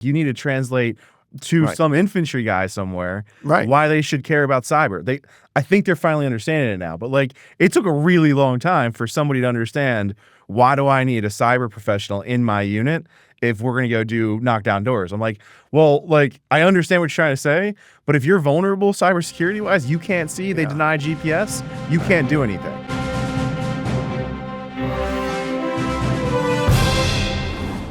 You need to translate to some infantry guy somewhere why they should care about cyber. I think they're finally understanding it now, but like it took a really long time for somebody to understand, why do I need a cyber professional in my unit if we're going to go do knock down doors? I'm like, well, like I understand what you're trying to say, but if you're vulnerable cybersecurity wise, you can't see, they deny GPS, you can't do anything.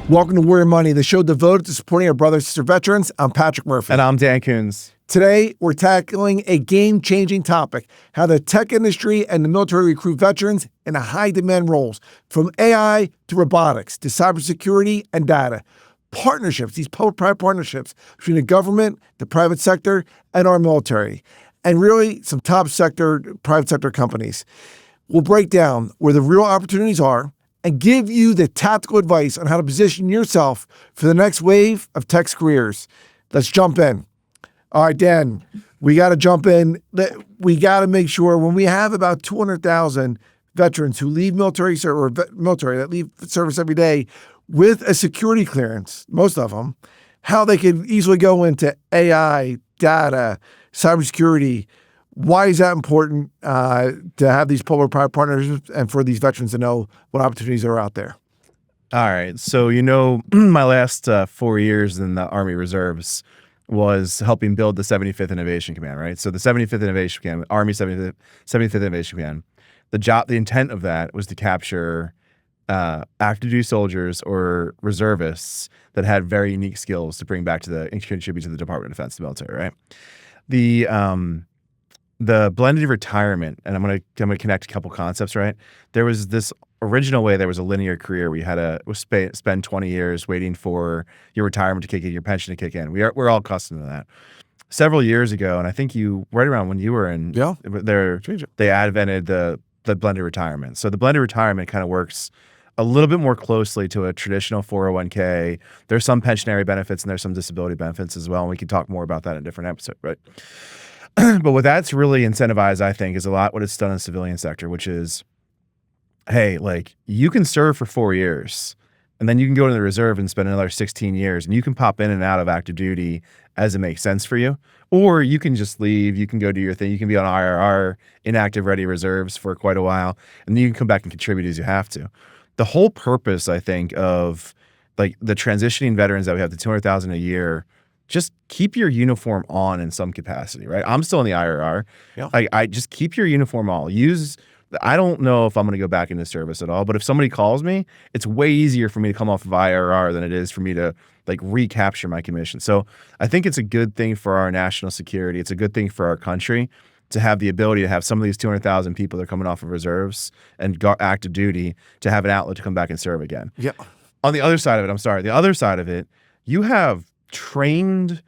Welcome to Warrior Money, the show devoted to supporting our brothers and sister veterans. I'm Patrick Murphy. And I'm Dan Kunze. Today, we're tackling a game-changing topic, how the tech industry and the military recruit veterans in high-demand roles, from AI to robotics to cybersecurity and data. Partnerships, these public-private partnerships between the government, the private sector, and our military, and really some top sector, private sector companies. We'll break down where the real opportunities are and give you the tactical advice on how to position yourself for the next wave of tech's careers. Let's jump in. All right, Dan, we got to jump in. We got to make sure when we have about 200,000 veterans who leave military that leave service every day with a security clearance, most of them, how they can easily go into AI, data, cybersecurity. Why is that important to have these public-private partnerships and for these veterans to know what opportunities are out there? All right. So, my last 4 years in the Army Reserves was helping build the 75th Innovation Command, right? So the 75th Innovation Command, Army 75th Innovation Command, the intent of that was to capture active duty soldiers or reservists that had very unique skills to bring back and contribute to the Department of Defense, the military, right? The blended retirement, and I'm gonna connect a couple concepts, right? There was this original way, there was a linear career. We had to spend 20 years waiting for your retirement to kick in, your pension to kick in. We're all accustomed to that. Several years ago, and I think right around when you were in, they advented the blended retirement. So the blended retirement kind of works a little bit more closely to a traditional 401k. There's some pensionary benefits and there's some disability benefits as well, and we can talk more about that in a different episode, right? But what that's really incentivized, I think, is a lot what it's done in the civilian sector, which is, hey, like you can serve for 4 years and then you can go to the reserve and spend another 16 years and you can pop in and out of active duty as it makes sense for you. Or you can just leave, you can go do your thing. You can be on IRR, inactive ready reserves for quite a while, and then you can come back and contribute as you have to. The whole purpose, I think, of like the transitioning veterans that we have, the 200,000 a year, just keep your uniform on in some capacity, right? I'm still in the IRR. Yeah. I just keep your uniform on. I don't know if I'm going to go back into service at all, but if somebody calls me, it's way easier for me to come off of IRR than it is for me to like recapture my commission. So I think it's a good thing for our national security. It's a good thing for our country to have the ability to have some of these 200,000 people that are coming off of reserves and active duty to have an outlet to come back and serve again. Yeah. On the other side of it, you have trained,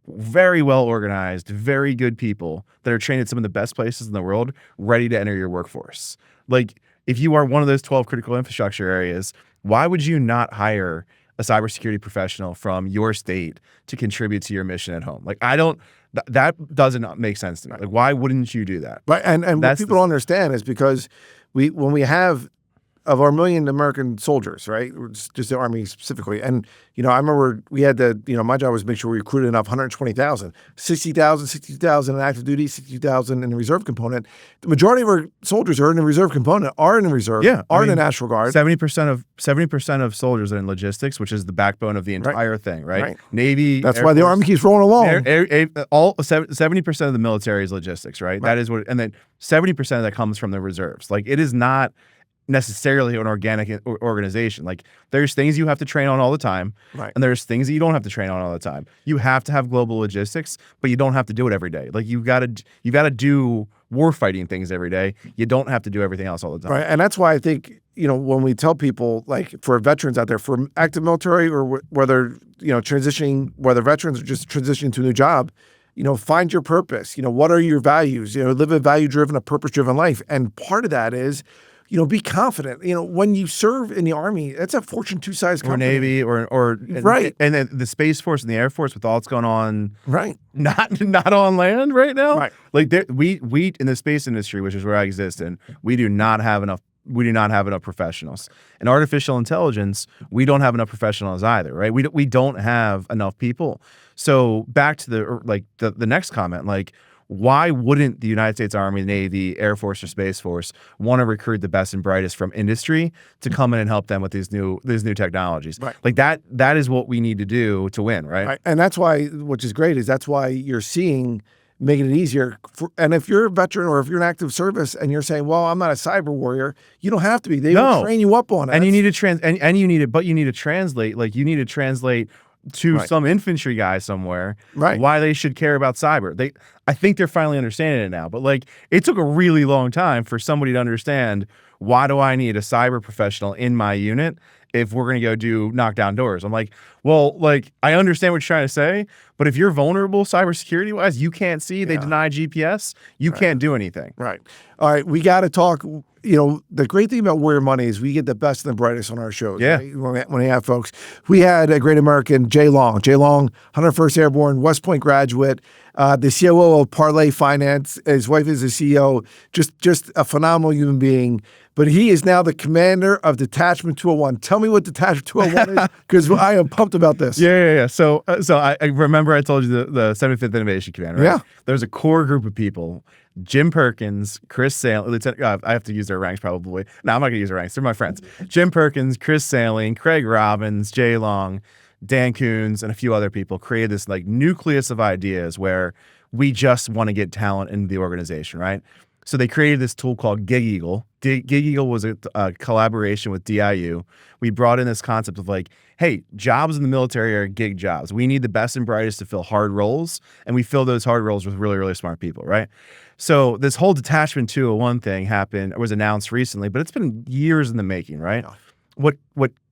very well organized, very good people that are trained at some of the best places in the world, ready to enter your workforce. Like if you are one of those 12 critical infrastructure areas, why would you not hire a cybersecurity professional from your state to contribute to your mission at home? Like that doesn't make sense to me. Like why wouldn't you do that? Right. And what people don't understand is because when we have of our million American soldiers, right? Just the Army specifically. And, I remember we had my job was to make sure we recruited enough 120,000, 60,000 in active duty, 60,000 in the reserve component. The majority of our soldiers are in the reserve component, are in the reserve, in the National Guard. 70% of soldiers are in logistics, which is the backbone of the entire thing, right? Navy. That's why the Army keeps rolling along. All 70% of the military is logistics, right? That is and then 70% of that comes from the reserves. Like it is not necessarily an organic organization. Like there's things you have to train on all the time, and there's things that you don't have to train on all the time. You have to have global logistics, but you don't have to do it every day. Like you've got to do war fighting things every day. You don't have to do everything else all the time. Right, and that's why I think when we tell people, like for veterans out there, for active military or whether transitioning, whether veterans are just transitioning to a new job, find your purpose. What are your values? Live a value-driven, a purpose-driven life, and part of that is be confident. When you serve in the Army, that's a Fortune 2 size company. Or Navy or right. And then the Space Force and the Air Force with all that's going on. Right. Not on land right now. Right. Like we in the space industry, which is where I exist in, we do not have enough we do not have enough professionals. In artificial intelligence, we don't have enough professionals either, right? We don't have enough people. So back to the next comment, like, why wouldn't the United States Army, Navy, Air Force, or Space Force want to recruit the best and brightest from industry to come in and help them with these new technologies? Right. Like that is what we need to do to win, right? And that's why, which is great, is that's why you're seeing making it easier. And if you're a veteran or if you're in active service and you're saying, well, I'm not a cyber warrior, you don't have to be. They will train you up on it. And you need to but you need to translate. Like, you need to translate to some infantry guy somewhere why they should care about cyber. I think they're finally understanding it now, but like, it took a really long time for somebody to understand, why do I need a cyber professional in my unit if we're going to go knock down doors? I'm like, well, like, I understand what you're trying to say, but if you're vulnerable cybersecurity wise, you can't see, they deny GPS, you can't do anything. Right. All right. We got to talk. You know, the great thing about Warrior Money is we get the best and the brightest on our shows. Yeah. Right? When we have folks, we had a great American, Jay Long, 101st Airborne, West Point graduate, the COO of Parlay Finance. His wife is the CEO, just a phenomenal human being. But he is now the commander of Detachment 201. Tell me what Detachment 201 is, because I am pumped about this. Yeah. So I remember I told you the 75th Innovation Command, right? Yeah. There's a core group of people: Jim Perkins, Chris Sailing. I have to use their ranks probably. No, I'm not going to use their ranks. They're my friends. Jim Perkins, Chris Sailing, Craig Robbins, Jay Long, Dan Kunze, and a few other people created this like nucleus of ideas where we just want to get talent into the organization, right? So they created this tool called Gig Eagle. Gig Eagle was a collaboration with DIU. We brought in this concept of like, hey, jobs in the military are gig jobs. We need the best and brightest to fill hard roles, and we fill those hard roles with really, really smart people, right? So this whole Detachment 201 thing was announced recently, but it's been years in the making, right? What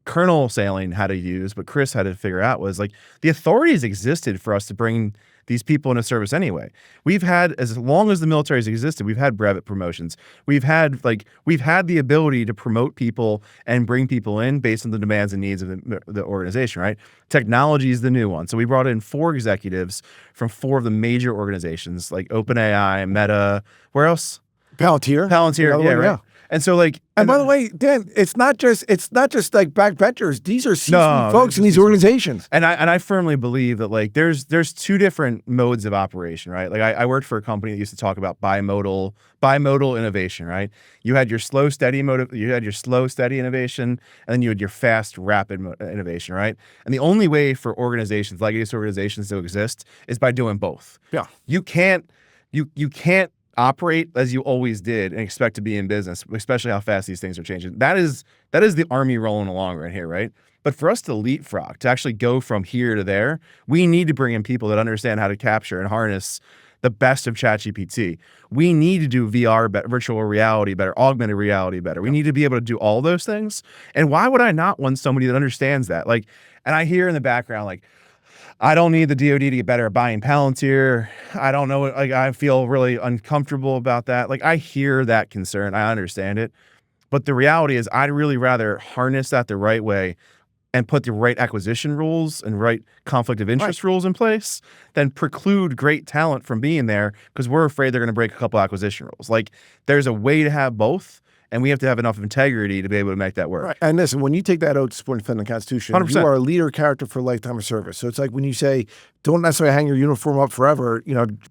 Colonel Sailing had to use, what Chris had to figure out was like, the authorities existed for us to bring these people into service anyway. We've had, as long as the military has existed, we've had brevet promotions. We've had the ability to promote people and bring people in based on the demands and needs of the organization, right? Technology is the new one. So we brought in 4 executives from 4 of the major organizations like OpenAI, Meta, where else? Palantir, yeah, right. Yeah. And so like, and by the way, Dan, it's not just like backbenchers. These are C-suite folks in these organizations. And I firmly believe that like there's 2 different modes of operation, right? Like I worked for a company that used to talk about bimodal innovation, right? You had your slow, steady innovation, and then you had your fast, rapid innovation, right? And the only way for organizations, legacy organizations, to exist is by doing both. Yeah. You can't operate as you always did and expect to be in business, especially how fast these things are changing. That is the Army rolling along right here, right? But for us to leapfrog, to actually go from here to there, we need to bring in people that understand how to capture and harness the best of ChatGPT. We need to do VR better, virtual reality better, augmented reality better. We need to be able to do all those things. And why would I not want somebody that understands that? Like, and I hear in the background, like, I don't need the DoD to get better at buying Palantir. I don't know. Like, I feel really uncomfortable about that. Like, I hear that concern. I understand it. But the reality is, I'd really rather harness that the right way and put the right acquisition rules and right conflict of interest rules in place than preclude great talent from being there because we're afraid they're going to break a couple acquisition rules. Like, there's a way to have both. And we have to have enough integrity to be able to make that work. Right. And listen, when you take that oath to support and defend the Constitution, 100%. You are a leader character for a lifetime of service. So it's like when you say, don't necessarily hang your uniform up forever,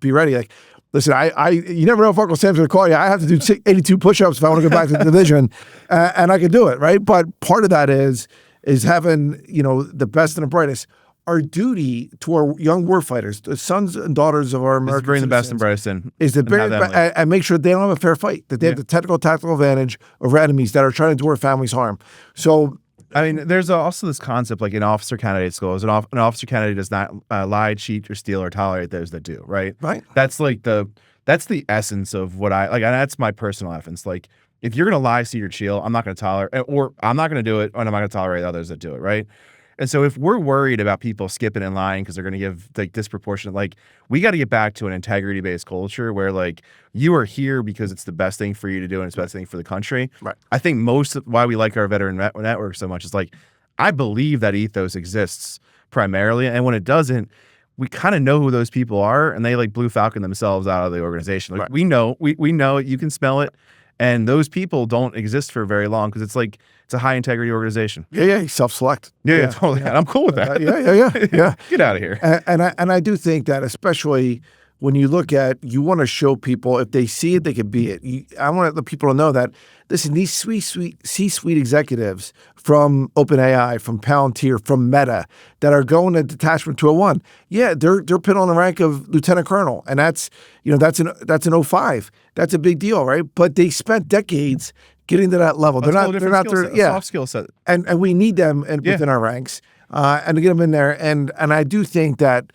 be ready. Like, listen, you never know if Uncle Sam's going to call you. I have to do 82 push-ups if I want to go back to the division, and I can do it, right? But part of that is having, the best and the brightest. Our duty to our young warfighters, the sons and daughters of our American bring the best and brightest in, is to and make sure they don't have a fair fight, that they have the technical, tactical advantage over enemies that are trying to do our families harm. So, I mean, there's also this concept, like in officer candidate schools, an officer candidate does not lie, cheat, or steal, or tolerate those that do. Right. Right. That's the essence of what and that's my personal essence. Like, if you're gonna lie, cheat, or steal, I'm not gonna tolerate, or I'm not gonna do it, and I'm not gonna tolerate others that do it. Right. And so if we're worried about people skipping and lying because they're going to give like disproportionate, like, we got to get back to an integrity-based culture where like you are here because it's the best thing for you to do and it's the best thing for the country. Right. I think most of why we like our veteran network so much is like, I believe that ethos exists primarily. And when it doesn't, we kind of know who those people are and they like Blue Falcon themselves out of the organization. Like we know, we know it, you can smell it. And those people don't exist for very long because it's a high integrity organization. Yeah, you self-select. Yeah, totally. And I'm cool with that. Yeah. Get out of here. And I do think that, especially when you look at, you want to show people, if they see it, they can be it. I want the people to know that, listen, these sweet C-suite executives from OpenAI, from Palantir, from Meta, that are going to Detachment 201, yeah, they're put on the rank of lieutenant colonel, and that's an 05. That's a big deal, right? But they spent decades getting to that level. They're not there. Yeah, soft skill set. And we need them within our ranks, and to get them in there. And I do think that,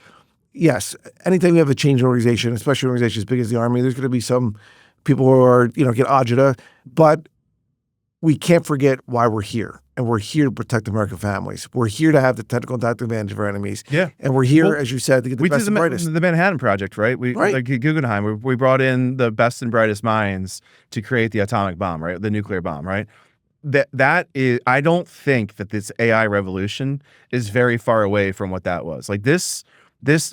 yes, anytime we have a change in organization, especially an organization as big as the Army, there's going to be some people who are, get agita, but we can't forget why we're here. And we're here to protect American families. We're here to have the technical and tactical advantage of our enemies. Yeah. And we're here, as you said, to get the best and brightest. The Manhattan Project, right? Like Guggenheim, we brought in the best and brightest minds to create the atomic bomb, right? The nuclear bomb, right? That is, I don't think that this AI revolution is very far away from what that was. Like this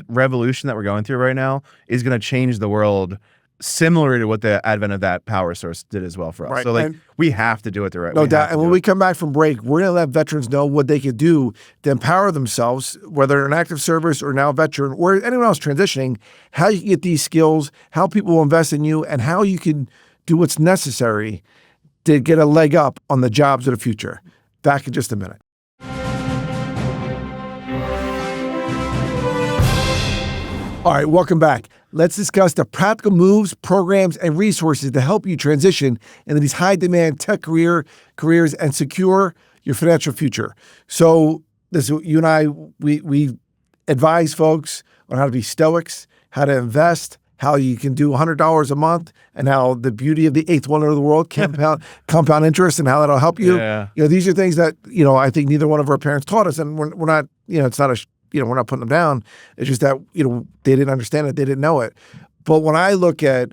revolution that we're going through right now is going to change the world, similar to what the advent of that power source did as well for us. Right. So we have to do it the right way. No doubt. And when we come back from break, we're going to let veterans know what they could do to empower themselves, whether they're in active service or now a veteran or anyone else transitioning, how you can get these skills, how people will invest in you, and how you can do what's necessary to get a leg up on the jobs of the future. Back in just a minute. All right, welcome back. Let's discuss the practical moves, programs, and resources to help you transition into these high-demand tech careers and secure your financial future. So, you and I, we advise folks on how to be stoics, how to invest, how you can do $100 a month, and how the beauty of the eighth wonder of the world, compound interest, and how that'll help you. Yeah. These are things that I think neither one of our parents taught us, and we're not. It's not a. We're not putting them down. It's just that, they didn't understand it. They didn't know it. But when I look at,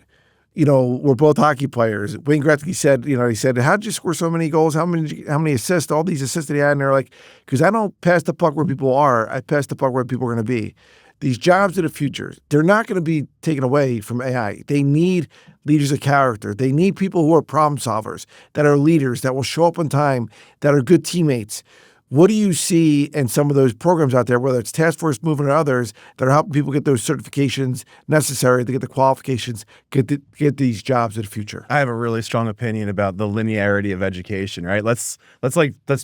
we're both hockey players. Wayne Gretzky said, he said, how did you score so many goals? How many assists? All these assists that he had. And they're like, because I don't pass the puck where people are. I pass the puck where people are going to be. These jobs of the future, they're not going to be taken away from AI. They need leaders of character. They need people who are problem solvers, that are leaders, that will show up on time, that are good teammates. What do you see in some of those programs out there, whether it's Task Force Movement or others, that are helping people get those certifications necessary to get the qualifications, get these jobs of the future? I have a really strong opinion about the linearity of education, right? Let's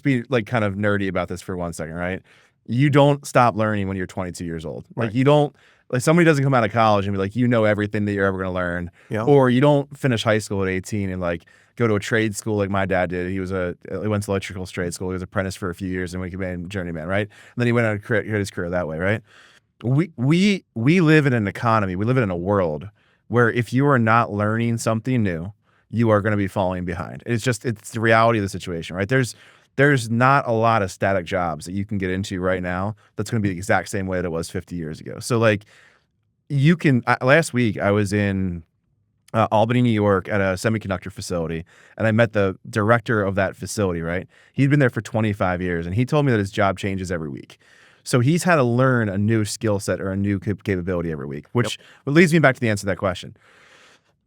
be like kind of nerdy about this for 1 second, right? You don't stop learning when you're 22 years old. Right. Like you don't, like somebody doesn't come out of college and be like, everything that you're ever going to learn. Yeah. Or you don't finish high school at 18 and like go to a trade school like my dad did. He went to electrical trade school. He was apprentice for a few years and became journeyman, right? And then he went on to create his career that way, right? We live in an economy. We live in a world where if you are not learning something new, you are going to be falling behind. It's the reality of the situation, right? There's not a lot of static jobs that you can get into right now that's going to be the exact same way that it was 50 years ago. So like last week I was in Albany, New York at a semiconductor facility, and I met the director of that facility, right? He'd been there for 25 years, and he told me that his job changes every week. So he's had to learn a new skill set or a new capability every week, which leads me back to the answer to that question.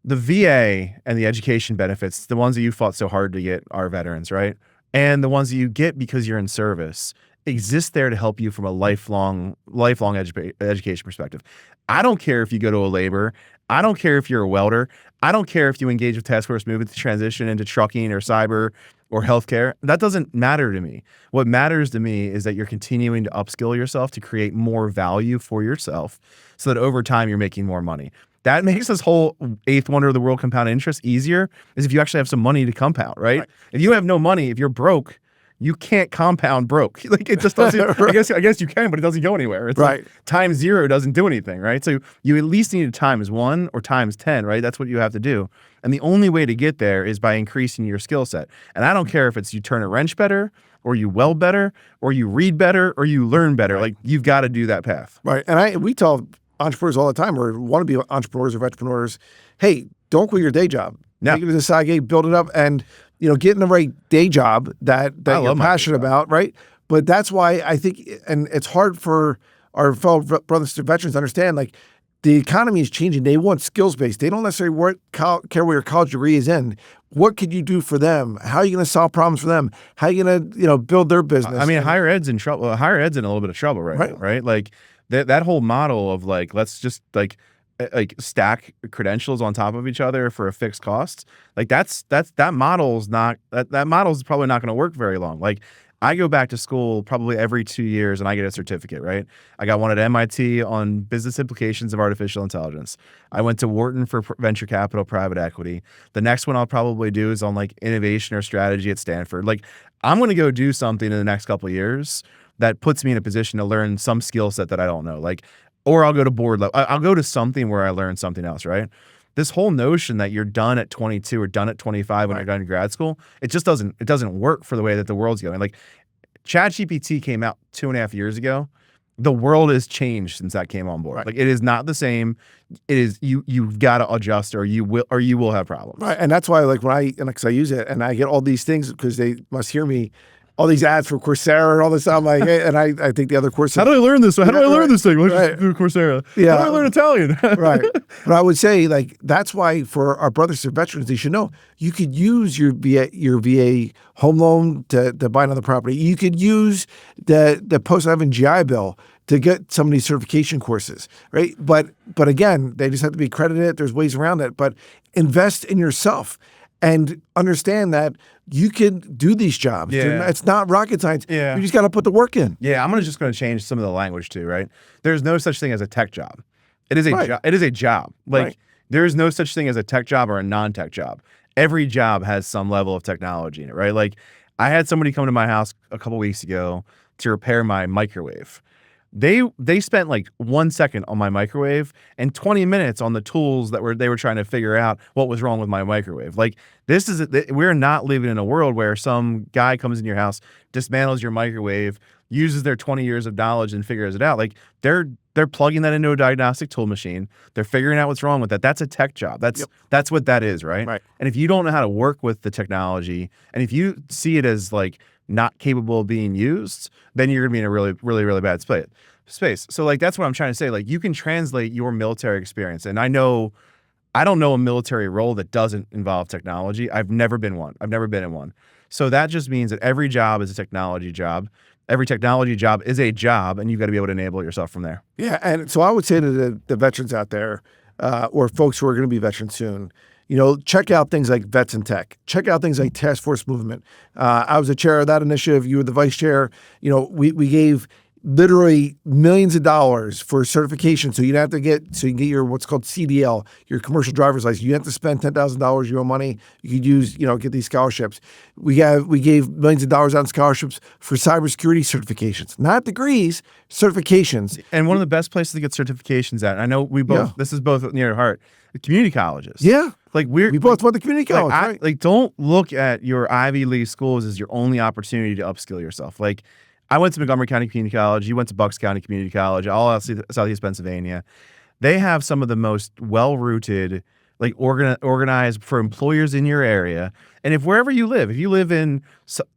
The VA and the education benefits, the ones that you fought so hard to get, are veterans, right? And the ones that you get because you're in service exist there to help you from a lifelong education perspective. I don't care if you go to a labor. I don't care if you're a welder. I don't care if you engage with Task Force Movement to transition into trucking or cyber or healthcare. That doesn't matter to me. What matters to me is that you're continuing to upskill yourself to create more value for yourself so that over time you're making more money. That makes this whole eighth wonder of the world compound interest easier, is if you actually have some money to compound, right? If you have no money, if you're broke, you can't compound broke. Like it just doesn't, I guess you can, but it doesn't go anywhere. It's right. Like times 0 doesn't do anything, right? So you at least need to times 1 or times 10, right? That's what you have to do. And the only way to get there is by increasing your skill set. And I don't care if it's you turn a wrench better, or you weld better, or you read better, or you learn better. Right. Like you've got to do that path. Right. And we tell entrepreneurs all the time, or want to be entrepreneurs or entrepreneurs, hey, don't quit your day job. Yeah. Take it as a side gig, build it up, and get in the right day job that you're passionate about, right? But that's why I think, and it's hard for our fellow brothers and veterans to understand, like the economy is changing. They want skills-based. They don't necessarily care what your college degree is in. What could you do for them? How are you going to solve problems for them? How are you going to, build their business? I mean, higher ed's in trouble. Higher ed's in a little bit of trouble right now, right? Like that whole model of like, let's just like stack credentials on top of each other for a fixed cost. Like that model's probably not going to work very long. Like I go back to school probably every 2 years and I get a certificate, right? I got one at MIT on business implications of artificial intelligence. I went to Wharton for venture capital, private equity. The next one I'll probably do is on like innovation or strategy at Stanford. Like I'm going to go do something in the next couple of years that puts me in a position to learn some skill set that I don't know. Like, or I'll go to board level. I'll go to something where I learn something else, right? This whole notion that you're done at 22 or done at 25 when you're done in grad school, it doesn't work for the way that the world's going. Like ChatGPT came out 2.5 years ago. The world has changed since that came on board. Right. Like it is not the same. It is you've got to adjust or you will have problems. Right. And that's why like because I use it and I get all these things because they must hear me. All these ads for Coursera and all this. I'm like, hey, and I think the other courses. How do I learn this? How do I learn this thing? Let's just do Coursera. Yeah. How do I learn Italian? Right. But I would say like that's why for our brothers who are veterans, they should know you could use your VA home loan to buy another property. You could use the post-11 GI Bill to get some of these certification courses, right? But again, they just have to be accredited. There's ways around it. But invest in yourself. And understand that you can do these jobs. Yeah. It's not rocket science. Yeah. You just got to put the work in. Yeah, I'm just going to change some of the language too, right? There's no such thing as a tech job. It is a job. It is a job. Like there is no such thing as a tech job or a non-tech job. Every job has some level of technology in it, right? Like I had somebody come to my house a couple weeks ago to repair my microwave. They spent like 1 second on my microwave and 20 minutes on the tools that they were trying to figure out what was wrong with my microwave. Like we're not living in a world where some guy comes in your house, dismantles your microwave, uses their 20 years of knowledge and figures it out. Like they're plugging that into a diagnostic tool machine. They're figuring out what's wrong with that. That's a tech job. That's what that is, right? Right. And if you don't know how to work with the technology and if you see it as like not capable of being used, then you're gonna be in a really, really, really bad space. So like that's what I'm trying to say. Like you can translate your military experience. And I don't know a military role that doesn't involve technology. I've never been one. I've never been in one. So that just means that every job is a technology job. Every technology job is a job, and you've got to be able to enable yourself from there. Yeah, and so I would say to the veterans out there, or folks who are going to be veterans soon, check out things like Vets in Tech. Check out things like Task Force Movement. I was the chair of that initiative. You were the vice chair. We gave literally millions of dollars for certification. So you can get your what's called CDL, your commercial driver's license. You have to spend $10,000 your own money. You could use, get these scholarships. We gave millions of dollars on scholarships for cybersecurity certifications, not degrees, certifications. And one of the best places to get certifications at, I know this is both near your heart, the community colleges. Yeah. Like we both went to community college, right? Like don't look at your Ivy League schools as your only opportunity to upskill yourself. Like I went to Montgomery County Community College. You went to Bucks County Community College, all out Southeast Pennsylvania. They have some of the most well-rooted, like organized for employers in your area. And if wherever you live in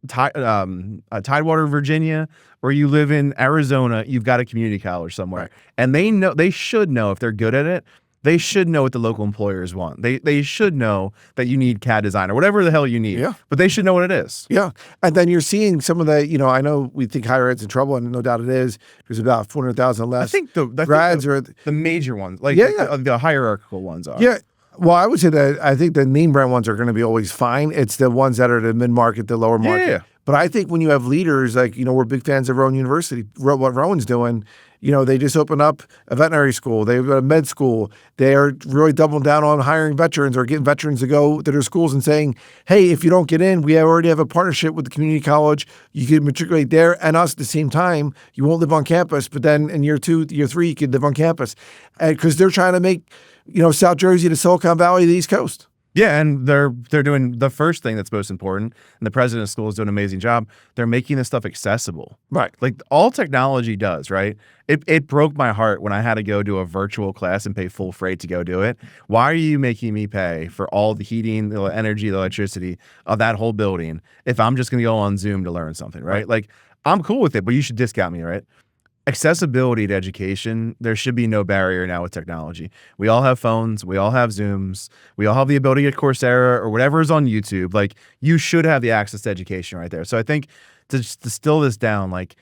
Tidewater, Virginia, or you live in Arizona, you've got a community college somewhere. Right. And they should know if they're good at it. They should know what the local employers want. They should know that you need CAD design or whatever the hell you need. Yeah. But they should know what it is. Yeah. And then you're seeing some of the, I know we think higher ed's in trouble, and no doubt it is. There's about 400,000 less. I think grads are the major ones, like the hierarchical ones are. Yeah. Well, I would say that I think the name brand ones are going to be always fine. It's the ones that are the mid-market, the lower market. Yeah. But I think when you have leaders, like, we're big fans of Rowan University, what Rowan's doing, they just opened up a veterinary school. They've got a med school. They are really doubling down on hiring veterans or getting veterans to go to their schools and saying, hey, if you don't get in, we already have a partnership with the community college. You can matriculate there and us at the same time. You won't live on campus, but then in year 2, year 3, you could live on campus. Because they're trying to make, South Jersey to Silicon Valley, the East Coast. Yeah, and they're doing the first thing that's most important, and the president of school is doing an amazing job. They're making this stuff accessible. Right. Like all technology does, right? It broke my heart when I had to go to a virtual class and pay full freight to go do it. Why are you making me pay for all the heating, the energy, the electricity of that whole building if I'm just going to go on Zoom to learn something, right? Like I'm cool with it, but you should discount me, right? accessibility to education, there should be no barrier now with technology. We all have phones, we all have Zooms, we all have the ability to get Coursera or whatever is on YouTube. Like, you should have the access to education right there. So I think to just distill this down, like,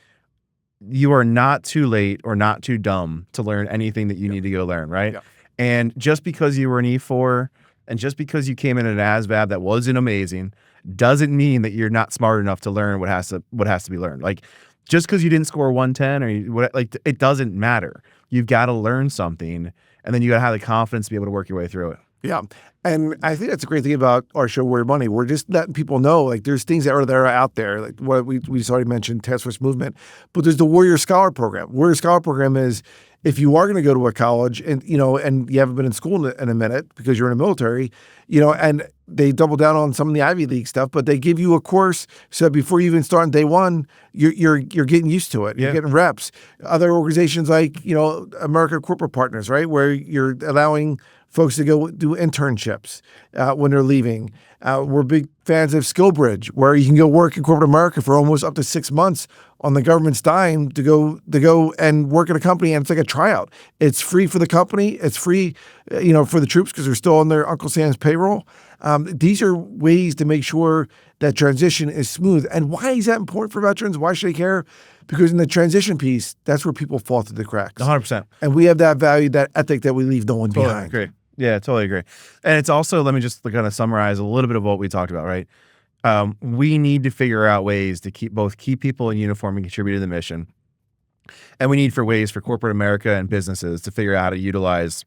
you are not too late or not too dumb to learn anything that you need to go learn, right? Yeah. And just because you were an E4 and just because you came in an ASVAB that wasn't amazing doesn't mean that you're not smart enough to learn what has to be learned. Like, just because you didn't score 110 like, it doesn't matter. You've got to learn something, and then you got to have the confidence to be able to work your way through it. Yeah. And I think that's a great thing about our show, Warrior Money. We're just letting people know, like, there's things that are out there, like what we just already mentioned, Task Force Movement, but there's the Warrior Scholar Program. Warrior Scholar Program is, if you are going to go to a college and you haven't been in school in a minute because you're in the military, and they double down on some of the Ivy League stuff, but they give you a course so that before you even start on day one, you're getting used to it. You're getting reps. Other organizations like, America Corporate Partners, right, where you're allowing folks to go do internships when they're leaving. We're big fans of SkillBridge, where you can go work in corporate America for almost up to 6 months on the government's dime to go and work at a company, and it's like a tryout. It's free for the company. It's free, for the troops because they're still on their Uncle Sam's payroll. These are ways to make sure that transition is smooth. And why is that important for veterans? Why should they care? Because in the transition piece, that's where people fall through the cracks. 100%. And we have that value, that ethic that we leave no one behind. Agree. Yeah, totally agree. And it's also, let me just kind of summarize a little bit of what we talked about, right? We need to figure out ways to keep people in uniform and contribute to the mission. And we need ways for corporate America and businesses to figure out how to utilize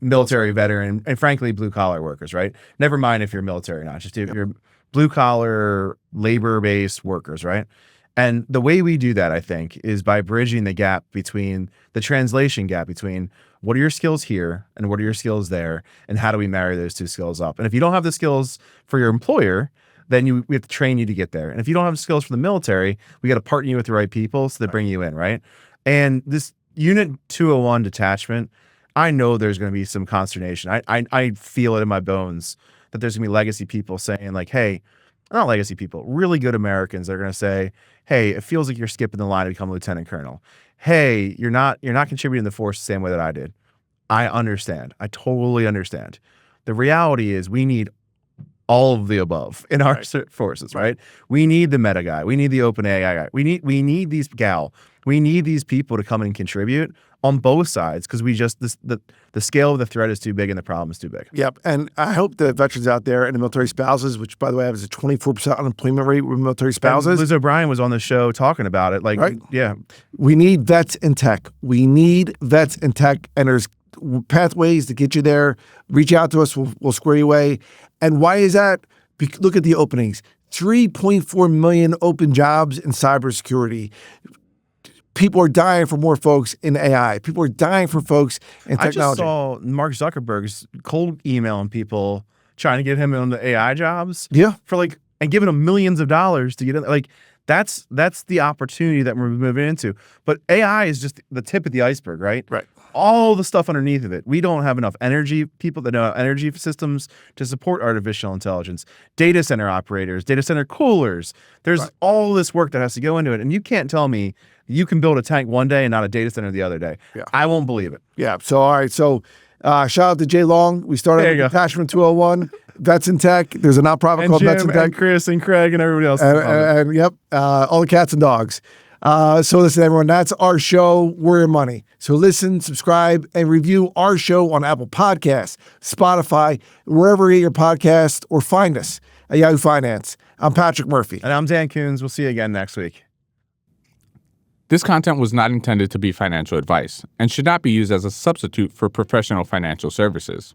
military, veteran, and frankly, blue collar workers, right? Never mind if you're military or not, just if you're blue collar, labor based workers, right? And the way we do that, I think, is by bridging the gap between the translation gap between what are your skills here and what are your skills there, and how do we marry those two skills up? And if you don't have the skills for your employer, then we have to train you to get there. And if you don't have skills for the military, we got to partner you with the right people so they bring you in, right? And this Unit 201 detachment, I know there's going to be some consternation. I feel it in my bones that there's going to be legacy people saying, like, hey, not legacy people, really good Americans. They're going to say, hey, it feels like you're skipping the line to become a lieutenant colonel. Hey, you're not contributing to the force the same way that I did. I understand. I totally understand. The reality is we need all of the above in our forces, right? We need the meta guy. We need the OpenAI guy. We need these we need these people to come and contribute on both sides, because the scale of the threat is too big and the problem is too big. Yep. And I hope the veterans out there and the military spouses, which by the way has a 24% unemployment rate with military spouses. And Liz O'Brien was on the show talking about it. Like, yeah. We need vets in tech. We need vets in tech, and there's pathways to get you there. Reach out to us. We'll square you away. And why is that? Look at the openings. 3.4 million open jobs in cybersecurity. People are dying for more folks in AI. People are dying for folks in technology. I just saw Mark Zuckerberg's cold emailing people trying to get him on the AI jobs. Yeah. And giving them millions of dollars to get in. Like, that's the opportunity that we're moving into. But AI is just the tip of the iceberg, right? Right. All the stuff underneath of it. We don't have enough people that know energy systems to support artificial intelligence, data center operators, data center coolers. There's all this work that has to go into it. And you can't tell me you can build a tank one day and not a data center the other day. Yeah. I won't believe it. Yeah. So, all right. So, shout out to Jay Long. We started with Detachment 201, Vets in Tech. There's a nonprofit called Jim, Vets in Tech. And Chris and Craig and everybody else. And yep, all the cats and dogs. So listen, everyone, that's our show, Warrior Money. So listen, subscribe, and review our show on Apple Podcasts, Spotify, wherever you get your podcast, or find us at Yahoo Finance. I'm Patrick Murphy. And I'm Dan Kunze. We'll see you again next week. This content was not intended to be financial advice and should not be used as a substitute for professional financial services.